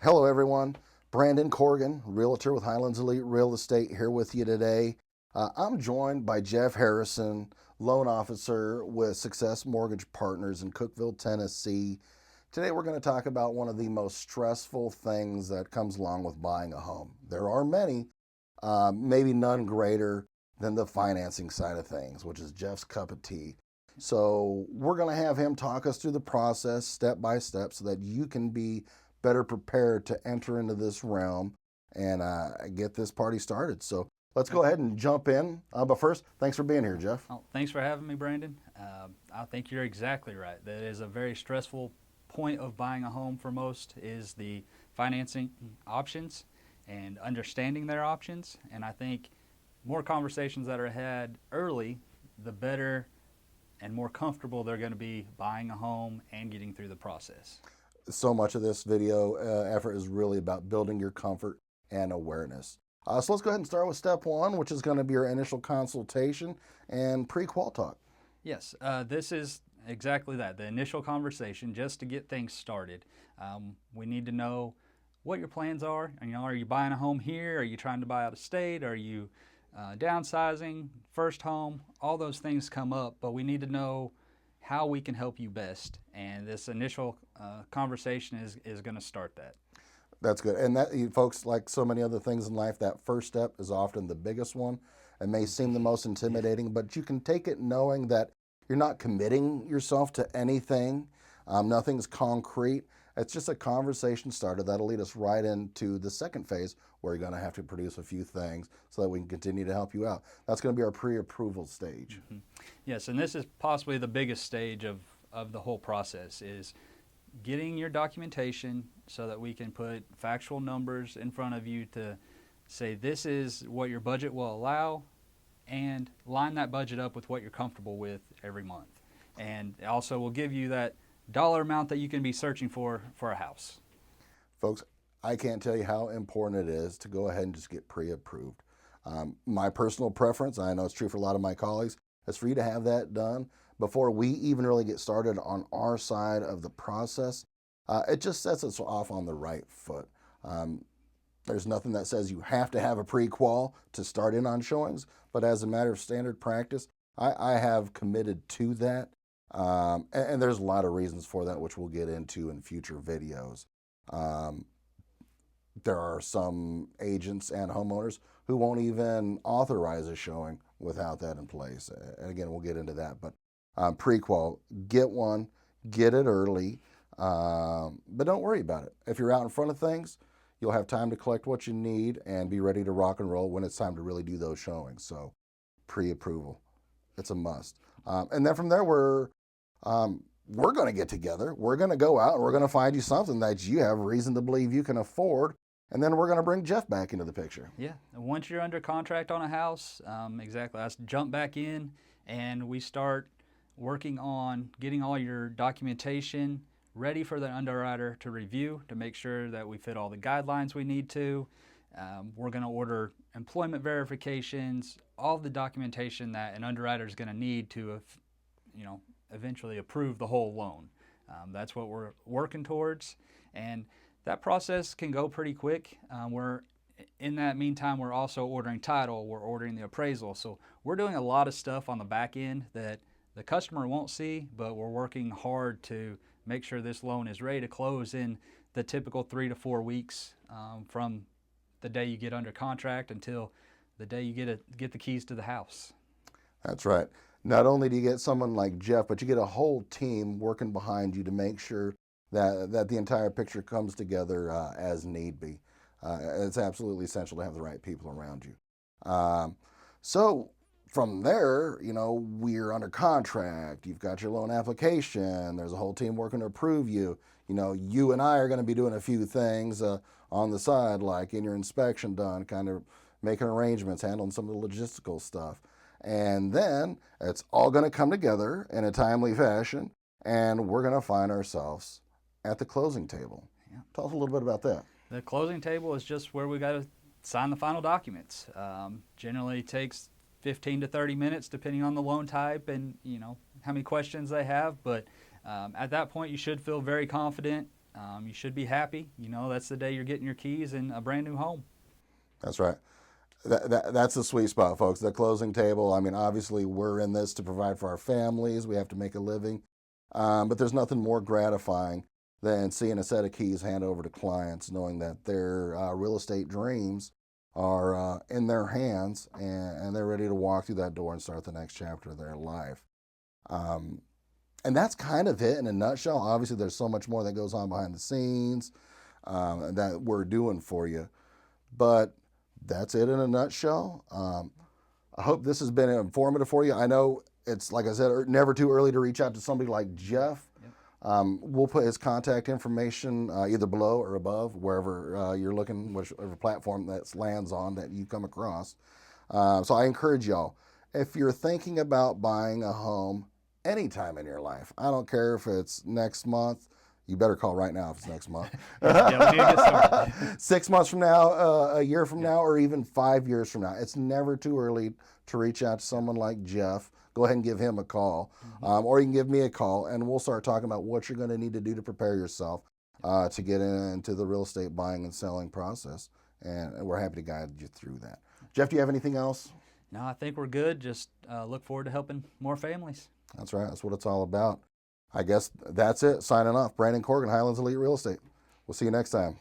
Hello, everyone. Brandon Corrigan, realtor with Highlands Elite Real Estate, here with you today. I'm joined by Jeff Harrison, loan officer with Success Mortgage Partners in Cookeville, Tennessee. Today, we're going to talk about one of the most stressful things that comes along with buying a home. There are many, maybe none greater than the financing side of things, which is Jeff's cup of tea. So, we're going to have him talk us through the process step by step so that you can be better prepared to enter into this realm and get this party started. So let's go ahead and jump in. But first, thanks for being here, Jeff. Oh, thanks for having me, Brandon. I think you're exactly right. That is a very stressful point of buying a home for most is the financing options and understanding their options. And I think more conversations that are had early, the better and more comfortable they're going to be buying a home and getting through the process. So much of this video effort is really about building your comfort and awareness. So let's go ahead and start with step one, which is going to be our initial consultation and pre-qual talk. Yes, this is exactly that, the initial conversation just to get things started. We need to know what your plans are. Are you buying a home here? Are you trying to buy out of state? Are you downsizing, first home? All those things come up, but we need to know how we can help you best. And this initial conversation is going to start that. That's good. And that, folks, like so many other things in life, that first step is often the biggest one and may seem the most intimidating, but you can take it knowing that you're not committing yourself to anything. Nothing's concrete. It's just a conversation starter that'll lead us right into the second phase where you're going to have to produce a few things so that we can continue to help you out. That's going to be our pre-approval stage. Mm-hmm. Yes, and this is possibly the biggest stage of the whole process is getting your documentation so that we can put factual numbers in front of you to say this is what your budget will allow and line that budget up with what you're comfortable with every month. And also we'll give you that dollar amount that you can be searching for a house. Folks, I can't tell you how important it is to go ahead and just get pre-approved. My personal preference, I know it's true for a lot of my colleagues, is for you to have that done before we even really get started on our side of the process. It just sets us off on the right foot. There's nothing that says you have to have a pre-qual to start in on showings, but as a matter of standard practice, I have committed to that. And there's a lot of reasons for that, which we'll get into in future videos. There are some agents and homeowners who won't even authorize a showing without that in place. And again, we'll get into that. But pre-qual, get one, get it early, but don't worry about it. If you're out in front of things, you'll have time to collect what you need and be ready to rock and roll when it's time to really do those showings. So pre-approval, it's a must. And then from there, we're going to get together. We're going to go out and we're going to find you something that you have reason to believe you can afford. And then we're going to bring Jeff back into the picture. Yeah, and once you're under contract on a house, exactly, let's jump back in and we start working on getting all your documentation ready for the underwriter to review to make sure that we fit all the guidelines we need to. We're going to order employment verifications, all the documentation that an underwriter is going to need to, eventually approve the whole loan. That's what we're working towards, and that process can go pretty quick. In that meantime, we're also ordering title, we're ordering the appraisal. So we're doing a lot of stuff on the back end that the customer won't see, but we're working hard to make sure this loan is ready to close in the typical 3 to 4 weeks from the day you get under contract until the day you get the keys to the house. That's right. Not only do you get someone like Jeff, but you get a whole team working behind you to make sure that the entire picture comes together as need be. It's absolutely essential to have the right people around you. So from there, we're under contract. You've got your loan application. There's a whole team working to approve you. You and I are going to be doing a few things on the side, like getting your inspection done, kind of making arrangements, handling some of the logistical stuff. And then it's all going to come together in a timely fashion, and we're going to find ourselves at the closing table. Yeah. Tell us a little bit about that. The closing table is just where we got to sign the final documents. Generally takes 15 to 30 minutes depending on the loan type and how many questions they have. But at that point, you should feel very confident you should be happy. You know, that's the day you're getting your keys and a brand new home. That's right. That's the sweet spot, folks. The closing table. I mean, obviously, we're in this to provide for our families. We have to make a living. But there's nothing more gratifying than seeing a set of keys hand over to clients, knowing that their real estate dreams are in their hands and they're ready to walk through that door and start the next chapter of their life. And that's kind of it in a nutshell. Obviously, there's so much more that goes on behind the scenes that we're doing for you. But that's it in a nutshell. I hope this has been informative for you. I know it's, like I said, never too early to reach out to somebody like Jeff. Yep. We'll put his contact information either below or above, wherever you're looking, whichever platform that lands on that you come across. So I encourage y'all, if you're thinking about buying a home anytime in your life, I don't care if it's next month. You better call right now if it's next month. Yeah, we need to get started. 6 months from now, a year from now, or even 5 years from now. It's never too early to reach out to someone like Jeff. Go ahead and give him a call. Or you can give me a call, and we'll start talking about what you're going to need to do to prepare yourself to get into the real estate buying and selling process. And we're happy to guide you through that. Jeff, do you have anything else? No, I think we're good. Just look forward to helping more families. That's right. That's what it's all about. I guess that's it. Signing off. Brandon Corgan, Highlands Elite Real Estate. We'll see you next time.